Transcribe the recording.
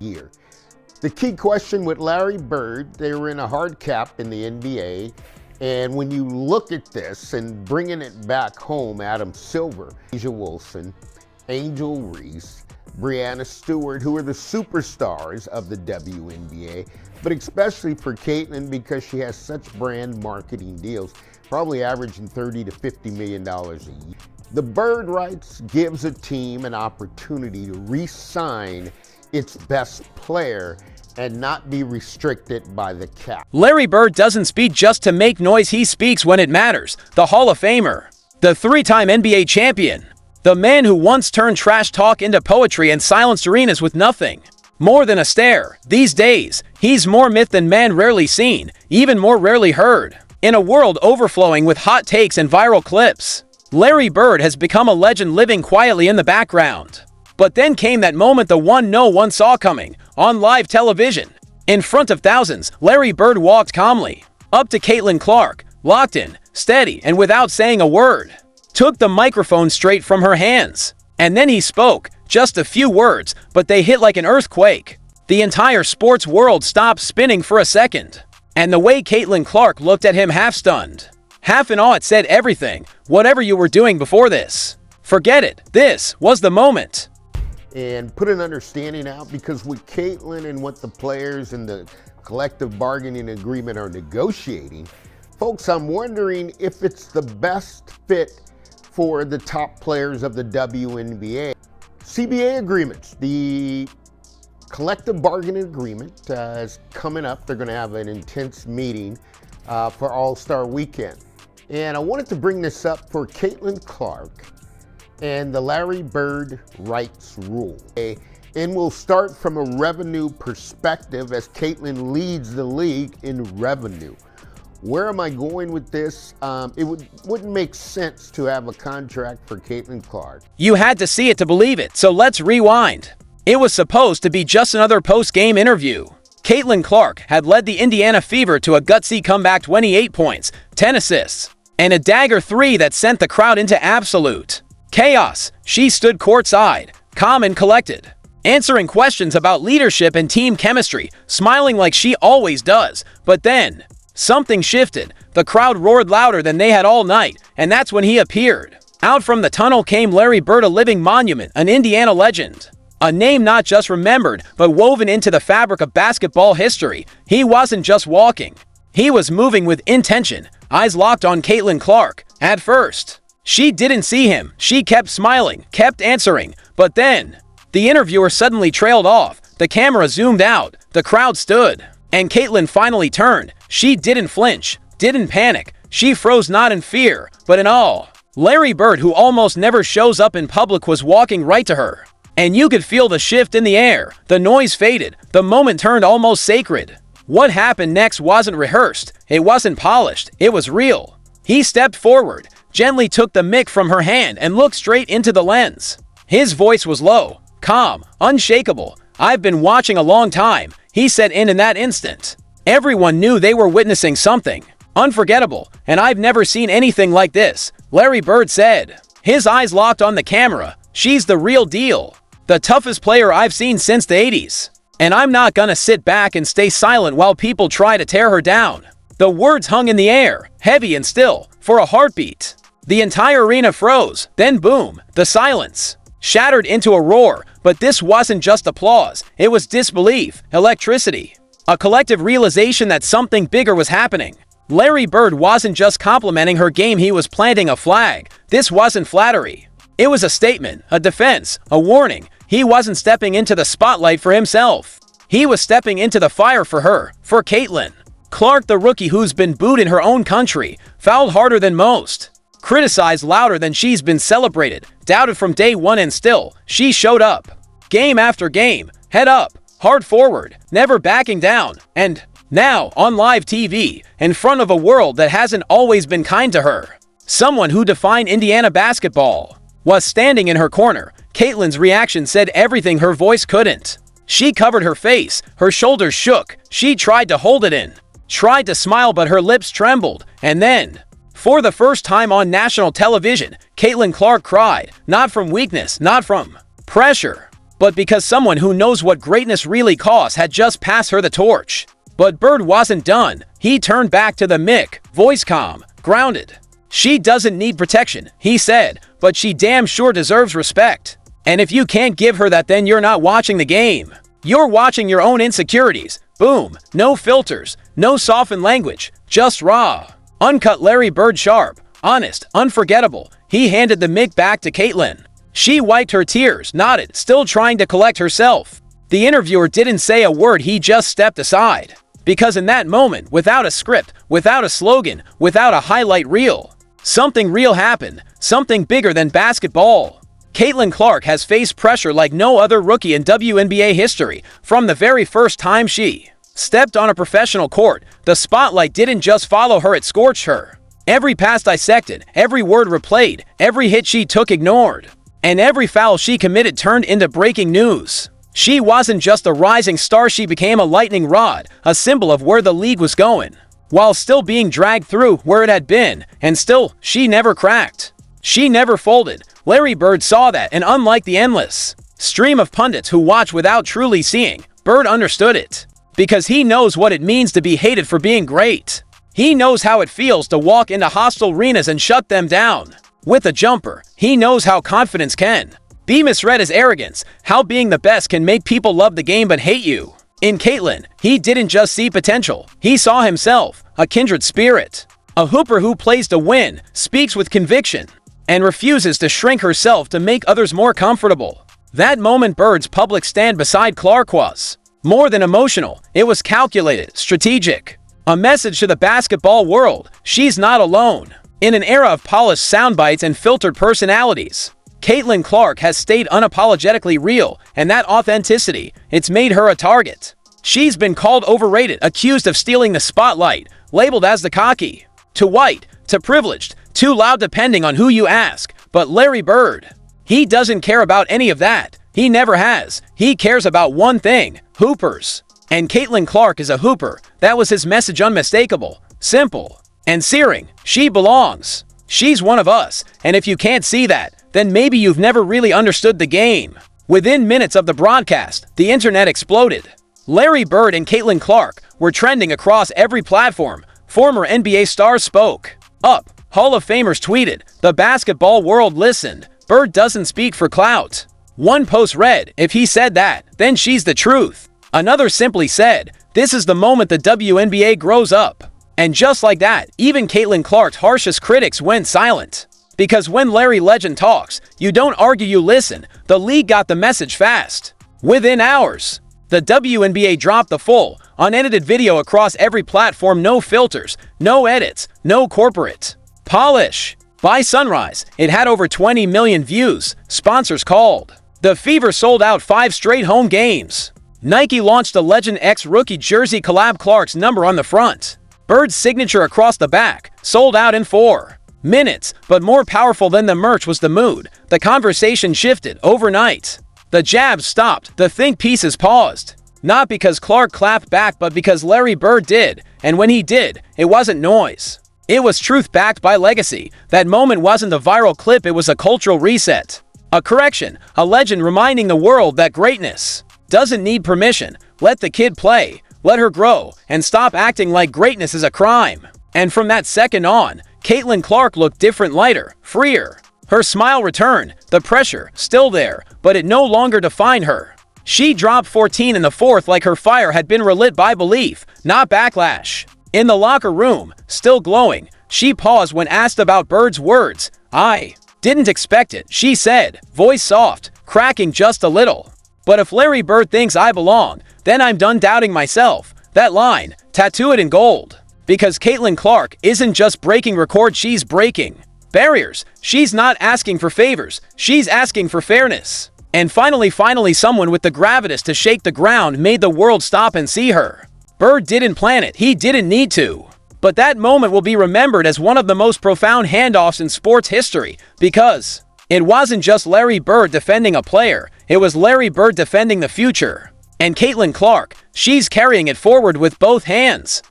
year. The key question with Larry Bird, they were in a hard cap in the NBA. And when you look at this and bringing it back home, Adam Silver, Asia Wilson, Angel Reese, Breanna Stewart, who are the superstars of the WNBA, but especially for Caitlin because she has such brand marketing deals, probably averaging $30 to $50 million a year. The Bird rights gives a team an opportunity to re-sign its best player and not be restricted by the cap. Larry Bird doesn't speak just to make noise, he speaks when it matters. The Hall of Famer, the three-time NBA champion, the man who once turned trash talk into poetry and silenced arenas with nothing more than a stare. These days, he's more myth than man, rarely seen, even more rarely heard. In a world overflowing with hot takes and viral clips, Larry Bird has become a legend living quietly in the background. But then came that moment, the one no one saw coming, on live television. In front of thousands, Larry Bird walked calmly up to Caitlin Clark, locked in, steady, and without saying a word, took the microphone straight from her hands. And then he spoke, just a few words, but they hit like an earthquake. The entire sports world stopped spinning for a second. And the way Caitlin Clark looked at him, half stunned, half in awe, it said everything. Whatever you were doing before this, forget it. This was the moment. And put an understanding out, because with Caitlin and what the players and the collective bargaining agreement are negotiating, folks, I'm wondering if it's the best fit for the top players of the WNBA. CBA agreements, the collective bargaining agreement is coming up. They're going to have an intense meeting for All-Star Weekend. And I wanted to bring this up for Caitlin Clark and the Larry Bird rights rule. And we'll start from a revenue perspective as Caitlin leads the league in revenue. Where am I going with this? It wouldn't make sense to have a contract for Caitlin Clark. You had to see it to believe it, so let's rewind. It was supposed to be just another post-game interview. Caitlin Clark had led the Indiana Fever to a gutsy comeback, 28 points, 10 assists, and a dagger 3 that sent the crowd into absolute chaos. She stood courtside, calm and collected, answering questions about leadership and team chemistry, smiling like she always does. But then, something shifted. The crowd roared louder than they had all night, and that's when he appeared. Out from the tunnel came Larry Bird, a living monument, an Indiana legend. A name not just remembered, but woven into the fabric of basketball history. He wasn't just walking. He was moving with intention, eyes locked on Caitlin Clark. At first, she didn't see him. She kept smiling, kept answering. But then, the interviewer suddenly trailed off. The camera zoomed out. The crowd stood. And Caitlin finally turned. She didn't flinch, didn't panic. She froze, not in fear, but in awe. Larry Bird, who almost never shows up in public, was walking right to her. And you could feel the shift in the air. The noise faded. The moment turned almost sacred. What happened next wasn't rehearsed. It wasn't polished. It was real. He stepped forward, gently took the mic from her hand, and looked straight into the lens. His voice was low, calm, unshakable. "I've been watching a long time," he said, and in that instant, everyone knew they were witnessing something unforgettable. "And I've never seen anything like this," Larry Bird said, his eyes locked on the camera. "She's the real deal. The toughest player I've seen since the 80s. And I'm not gonna sit back and stay silent while people try to tear her down." The words hung in the air, heavy and still, for a heartbeat. The entire arena froze. Then boom, the silence shattered into a roar. But this wasn't just applause. It was disbelief, electricity, a collective realization that something bigger was happening. Larry Bird wasn't just complimenting her game, he was planting a flag. This wasn't flattery. It was a statement, a defense, a warning. He wasn't stepping into the spotlight for himself. He was stepping into the fire for her, for Caitlin Clark, the rookie who's been booed in her own country, fouled harder than most, criticized louder than she's been celebrated, doubted from day one, and still, she showed up. Game after game, head up, heart forward, never backing down. And now, on live TV, in front of a world that hasn't always been kind to her, someone who defined Indiana basketball was standing in her corner. Caitlin's reaction said everything her voice couldn't. She covered her face, her shoulders shook. She tried to hold it in, tried to smile, but her lips trembled. And then, for the first time on national television, Caitlin Clark cried. Not from weakness, not from pressure, but because someone who knows what greatness really costs had just passed her the torch. But Bird wasn't done. He turned back to the mic, voice calm, grounded. "She doesn't need protection," he said, "but she damn sure deserves respect. And if you can't give her that, then you're not watching the game. You're watching your own insecurities." Boom. No filters, no softened language, just raw, uncut Larry Bird, sharp, honest, unforgettable. He handed the mic back to Caitlin. She wiped her tears, nodded, still trying to collect herself. The interviewer didn't say a word, he just stepped aside. Because in that moment, without a script, without a slogan, without a highlight reel, something real happened, something bigger than basketball. Caitlin Clark has faced pressure like no other rookie in WNBA history. From the very first time she stepped on a professional court, the spotlight didn't just follow her, it scorched her. Every pass dissected, every word replayed, every hit she took ignored, and every foul she committed turned into breaking news. She wasn't just a rising star, she became a lightning rod, a symbol of where the league was going, while still being dragged through where it had been, and still, she never cracked. She never folded. Larry Bird saw that, and unlike the endless stream of pundits who watch without truly seeing, Bird understood it. Because he knows what it means to be hated for being great. He knows how it feels to walk into hostile arenas and shut them down with a jumper. He knows how confidence can be misread as arrogance, how being the best can make people love the game but hate you. In Caitlin, he didn't just see potential, he saw himself, a kindred spirit. A hooper who plays to win, speaks with conviction, and refuses to shrink herself to make others more comfortable. That moment, Bird's public stand beside Clark was more than emotional, it was calculated, strategic. A message to the basketball world, she's not alone. In an era of polished soundbites and filtered personalities, Caitlin Clark has stayed unapologetically real, and that authenticity, it's made her a target. She's been called overrated, accused of stealing the spotlight, labeled as the cocky, too white, too privileged, too loud depending on who you ask. But Larry Bird, he doesn't care about any of that. He never has. He cares about one thing, hoopers. And Caitlin Clark is a hooper. That was his message, unmistakable, simple, and searing. She belongs. She's one of us. And if you can't see that, then maybe you've never really understood the game. Within minutes of the broadcast, the internet exploded. Larry Bird and Caitlin Clark were trending across every platform. Former NBA stars spoke up. Hall of Famers tweeted. The basketball world listened. Bird doesn't speak for clout. One post read, "If he said that, then she's the truth." Another simply said, "This is the moment the WNBA grows up." And just like that, even Caitlin Clark's harshest critics went silent. Because when Larry Legend talks, you don't argue, you listen. The league got the message fast. Within hours, the WNBA dropped the full, unedited video across every platform, no filters, no edits, no corporate polish. By sunrise, it had over 20 million views. Sponsors called. The Fever sold out 5 straight home games. Nike launched a Legend X rookie jersey collab, Clark's number on the front, Bird's signature across the back, sold out in 4 minutes. But more powerful than the merch was the mood. The conversation shifted overnight. The jabs stopped. The think pieces paused. Not because Clark clapped back, but because Larry Bird did. And when he did, it wasn't noise. It was truth backed by legacy. That moment wasn't a viral clip, it was a cultural reset. A correction, a legend reminding the world that greatness doesn't need permission. Let the kid play, let her grow, and stop acting like greatness is a crime. And from that second on, Caitlin Clark looked different, lighter, freer. Her smile returned, the pressure still there, but it no longer defined her. She dropped 14 in the fourth like her fire had been relit by belief, not backlash. In the locker room, still glowing, she paused when asked about Bird's words. "I didn't expect it," she said, voice soft, cracking just a little. "But if Larry Bird thinks I belong, then I'm done doubting myself." That line, tattoo it in gold. Because Caitlin Clark isn't just breaking records, she's breaking barriers. She's not asking for favors, she's asking for fairness. And finally, someone with the gravitas to shake the ground made the world stop and see her. Bird didn't plan it, he didn't need to. But that moment will be remembered as one of the most profound handoffs in sports history, because it wasn't just Larry Bird defending a player, it was Larry Bird defending the future. And Caitlin Clark, she's carrying it forward with both hands.